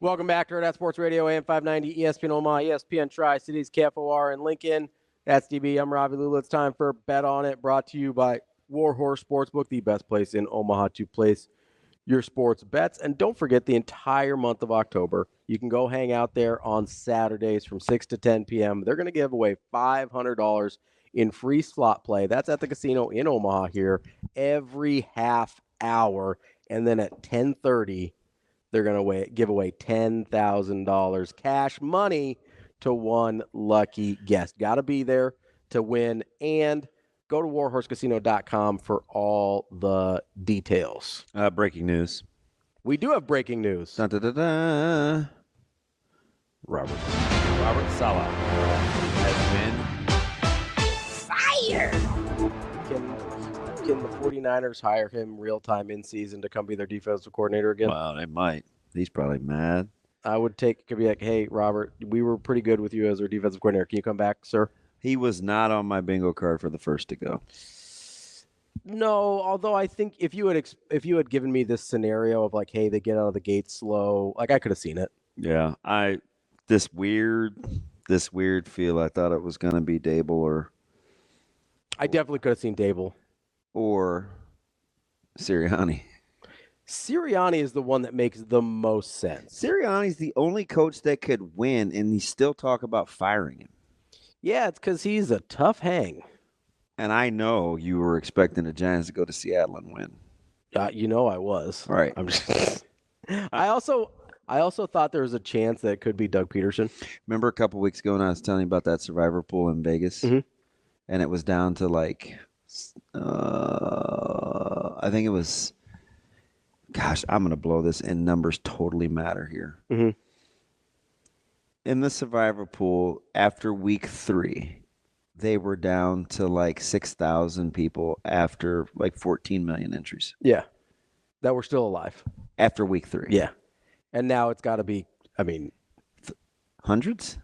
Welcome back to Hurrdat Sports Radio, AM 590, ESPN Omaha, ESPN Tri-Cities, KFOR in Lincoln. That's DB. I'm Ravi Lula. It's time for Bet On It, brought to you by Warhorse Sportsbook, the best place in Omaha to place your sports bets. And don't forget, the entire month of October, you can go hang out there on Saturdays from 6 to 10 p.m. They're going to give away $500 in free slot play. That's at the casino in Omaha here every half hour. And then at 10:30, they're going to give away $10,000 cash money to one lucky guest. Got to be there to win. And go to warhorsecasino.com for all the details. Breaking news. We do have breaking news. Dun, dun, dun, dun. Robert Saleh has been fired. Can the 49ers hire him real-time in season to come be their defensive coordinator again? Well, they might. He's probably mad. I would could be like, hey, Robert, we were pretty good with you as our defensive coordinator. Can you come back, sir? He was not on my bingo card for the first to go. No, although I think if you had given me this scenario of like, hey, they get out of the gate slow, like I could have seen it. Yeah, this weird feel. I thought it was going to be Dable or I definitely could have seen Dable or Sirianni. Sirianni is the one that makes the most sense. Sirianni's the only coach that could win, and you still talk about firing him. Yeah, it's because he's a tough hang. And I know you were expecting the Giants to go to Seattle and win. You know I was. Right. I'm just. I also thought there was a chance that it could be Doug Peterson. Remember a couple weeks ago when I was telling you about that survivor pool in Vegas? Mm-hmm. And it was down to like, I think it was, gosh, I'm going to blow this, and numbers totally matter here. Mm-hmm. In the survivor pool, after week 3, they were down to like 6,000 people after like 14 million entries. Yeah, that were still alive. After week 3. Yeah. And now it's got to be, hundreds?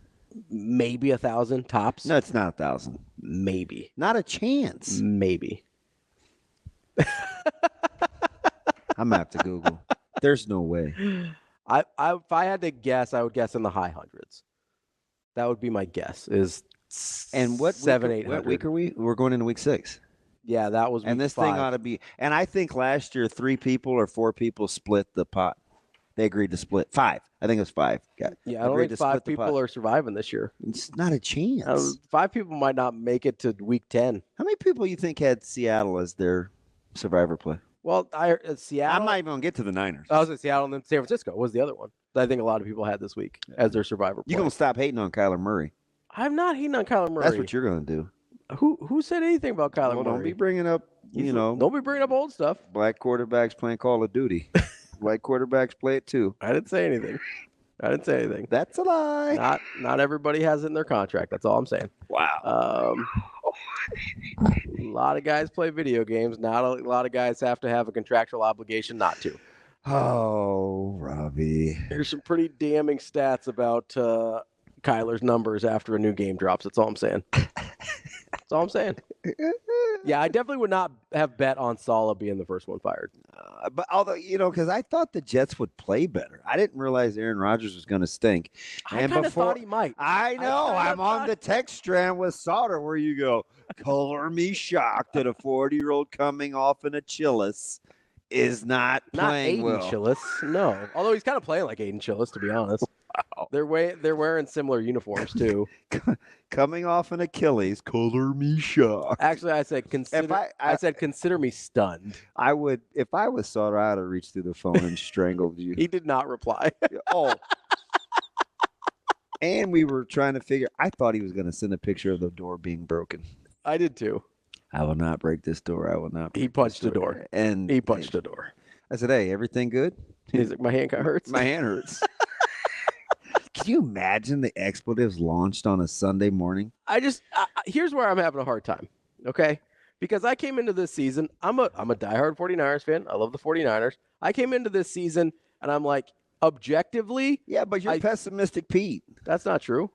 Maybe 1,000 tops. No, it's not 1,000. Maybe. Not a chance. Maybe. I'm going to have to Google. There's no way. If I had to guess, I would guess in the high hundreds. That would be my guess. And what 700-800. What week are we? We're going into week 6. Yeah, that was week And this 5. thing ought to be. And I think last year 3 people or 4 people split the pot. They agreed to split 5. I think it was 5. Yeah, I don't think 5 people are surviving this year. It's not a chance. 5 people might not make it to week 10. How many people you think had Seattle as their survivor play? Well, Seattle. I'm not even going to get to the Niners. I was at Seattle, and then San Francisco was the other one that I think a lot of people had this week as their survivor play. You're going to stop hating on Kyler Murray. I'm not hating on Kyler Murray. That's what you're going to do. Who said anything about Kyler Murray? Don't be bringing up, Don't be bringing up old stuff. Black quarterbacks playing Call of Duty. White quarterbacks play it too. I didn't say anything. That's a lie. Not everybody has it in their contract. That's all I'm saying. Wow. A lot of guys play video games. Not a lot of guys have to have a contractual obligation not to. Oh, Robbie. There's some pretty damning stats about Kyler's numbers after a new game drops. That's all I'm saying. That's all I'm saying. Yeah, I definitely would not have bet on Saleh being the first one fired. But although, because I thought the Jets would play better. I didn't realize Aaron Rodgers was going to stink. I kind of thought he might. I know. I'm on the text strand with Sauter where you go, color me shocked that a 40-year-old coming off an Achilles is not playing well. Not Aiden Chillis, no. Although he's kind of playing like Aiden Chillis, to be honest. Wow. They're wearing similar uniforms too. Coming off an Achilles, color me shocked. Actually, I said consider me stunned. I would, if I was Sauter, I'd have reached through the phone and strangled you. He did not reply. Oh. And we were trying to figure. I thought he was going to send a picture of the door being broken. I did too. I will not break this door. I will not. He punched the door. And he punched the door. I said, "Hey, everything good?" He's like, "My hand hurts. My hand hurts." Can you imagine the expletives launched on a Sunday morning? Here's where I'm having a hard time, okay? Because I came into this season, I'm a diehard 49ers fan. I love the 49ers. I came into this season, and I'm like, objectively. Yeah, but you're pessimistic, Pete. That's not true.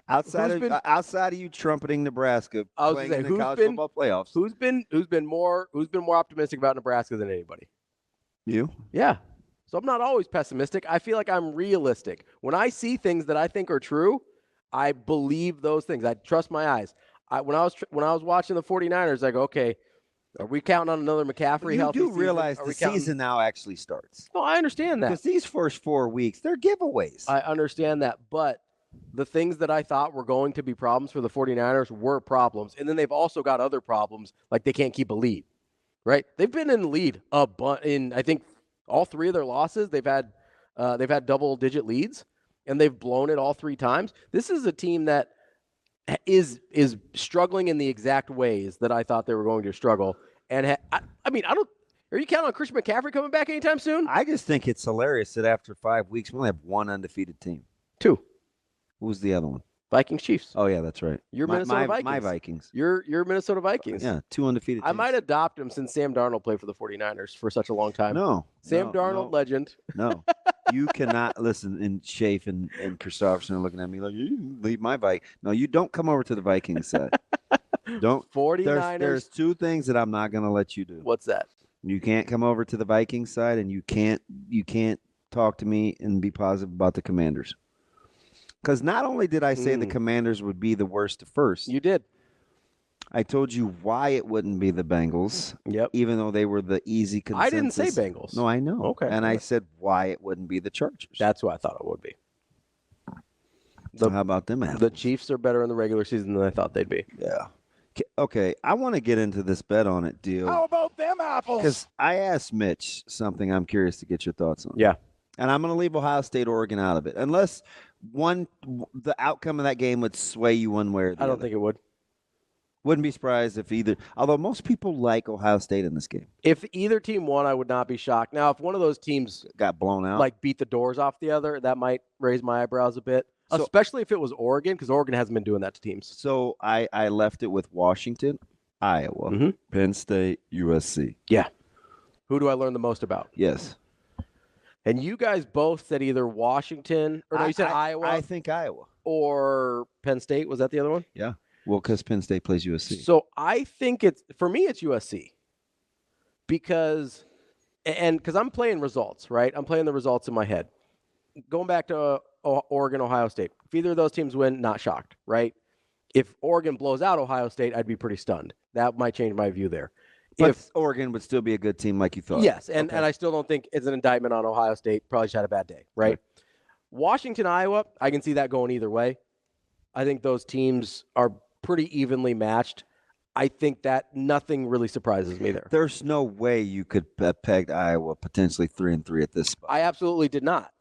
Outside of you trumpeting Nebraska, playing in the college football playoffs, who's been more optimistic about Nebraska than anybody? You? Yeah. So I'm not always pessimistic. I feel like I'm realistic. When I see things that I think are true, I believe those things. I trust my eyes. When I was watching the 49ers, I go, okay, are we counting on another McCaffrey You healthy do season? realize the season now actually starts. No, I understand that. Because these first 4 weeks, they're giveaways. I understand that. But the things that I thought were going to be problems for the 49ers were problems. And then they've also got other problems, like they can't keep a lead, right? They've been in the lead in, I think, all 3 of their losses. They've had double-digit leads, and they've blown it all 3 times. This is a team that is struggling in the exact ways that I thought they were going to struggle. And are you counting on Christian McCaffrey coming back anytime soon? I just think it's hilarious that after 5 weeks, we only have 1 undefeated team. 2. Who's the other one? Vikings Chiefs. Oh, yeah, that's right. Your Minnesota Vikings. My Vikings. Your Minnesota Vikings. Yeah, 2 undefeated teams. I might adopt him since Sam Darnold played for the 49ers for such a long time. No. Sam Darnold, legend. No. You cannot listen. And Shafe and Christopherson are looking at me like, you leave my Vikings. No, you don't come over to the Vikings side. Don't. 49ers. There's 2 things that I'm not going to let you do. What's that? You can't come over to the Vikings side, and you can't talk to me and be positive about the Commanders. Because not only did I say the Commanders would be the worst to first. You did. I told you why it wouldn't be the Bengals. Yep. Even though they were the easy consensus. I didn't say Bengals. No, I know. Okay. And I said why it wouldn't be the Chargers. That's what I thought it would be. So how about them apples? The Chiefs are better in the regular season than I thought they'd be. Yeah. Okay, I want to get into this bet on it deal. How about them apples? Because I asked Mitch something I'm curious to get your thoughts on. Yeah. And I'm going to leave Ohio State, Oregon out of it. Unless the outcome of that game would sway you one way or the other. I don't think it would. Wouldn't be surprised if either. Although most people like Ohio State in this game. If either team won, I would not be shocked. Now, if one of those teams got blown out, like beat the doors off the other, that might raise my eyebrows a bit. So, especially if it was Oregon, because Oregon hasn't been doing that to teams. So I left it with Washington, Iowa, Penn State, USC. Yeah. Who do I learn the most about? Yes. And you guys both said either Washington, or no, you said Iowa. I think Iowa. Or Penn State. Was that the other one? Yeah. Well, because Penn State plays USC. So I think for me, it's USC. Because I'm playing results, right? I'm playing the results in my head. Going back to Oregon, Ohio State. If either of those teams win, not shocked, right? If Oregon blows out Ohio State, I'd be pretty stunned. That might change my view there. But if Oregon would still be a good team like you thought. Yes, and I still don't think it's an indictment on Ohio State. Probably just had a bad day, right? Okay. Washington, Iowa, I can see that going either way. I think those teams are pretty evenly matched. I think that nothing really surprises me there. There's no way you could peg Iowa potentially 3-3 at this spot. I absolutely did not.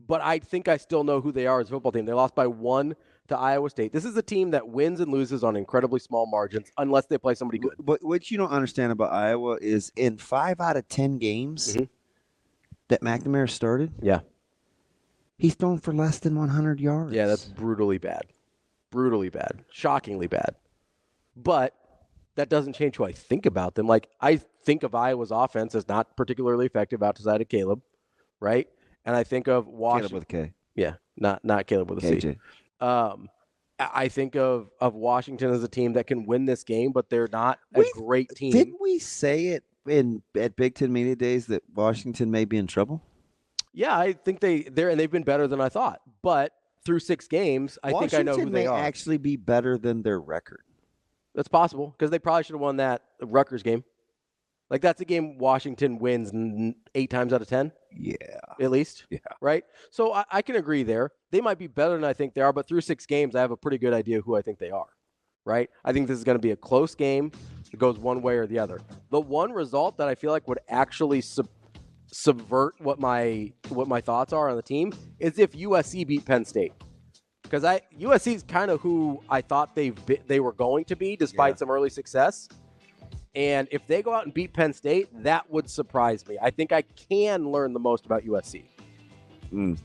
But I think I still know who they are as a football team. They lost by 1 to Iowa State. This is a team that wins and loses on incredibly small margins unless they play somebody good. But what you don't understand about Iowa is in 5 out of 10 games that McNamara started, he's thrown for less than 100 yards. Yeah, that's brutally bad. Brutally bad. Shockingly bad. But that doesn't change who I think about them. Like, I think of Iowa's offense as not particularly effective outside of Caleb, right? And I think of Washington. Caleb with a K. Yeah, not Caleb with a KJ. C. I think of Washington as a team that can win this game, but they're not a great team. Didn't we say it at Big Ten Media Days that Washington may be in trouble? Yeah, I think they've been better than I thought. But through 6 games, I think I know who they are. Washington may actually be better than their record. That's possible, because they probably should have won that Rutgers game. Like, that's a game Washington wins 8 times out of 10. Yeah. At least. Yeah. Right? So I can agree there. They might be better than I think they are, but through 6 games, I have a pretty good idea who I think they are. Right? I think this is going to be a close game. It goes one way or the other. The one result that I feel like would actually subvert what my thoughts are on the team is if USC beat Penn State. Because USC is kind of who I thought they were going to be, despite some early success. And if they go out and beat Penn State, that would surprise me. I think I can learn the most about USC. You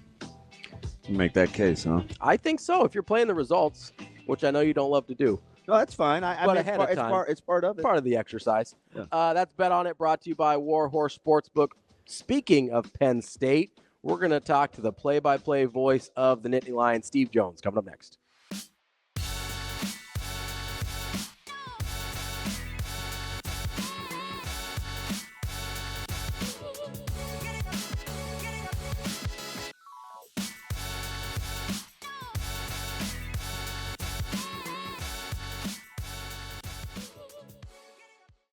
make that case, huh? I think so. If you're playing the results, which I know you don't love to do. No, that's fine. It's part of it. Part of the exercise. Yeah. That's Bet On It, brought to you by Warhorse Sportsbook. Speaking of Penn State, we're going to talk to the play-by-play voice of the Nittany Lions, Steve Jones, coming up next.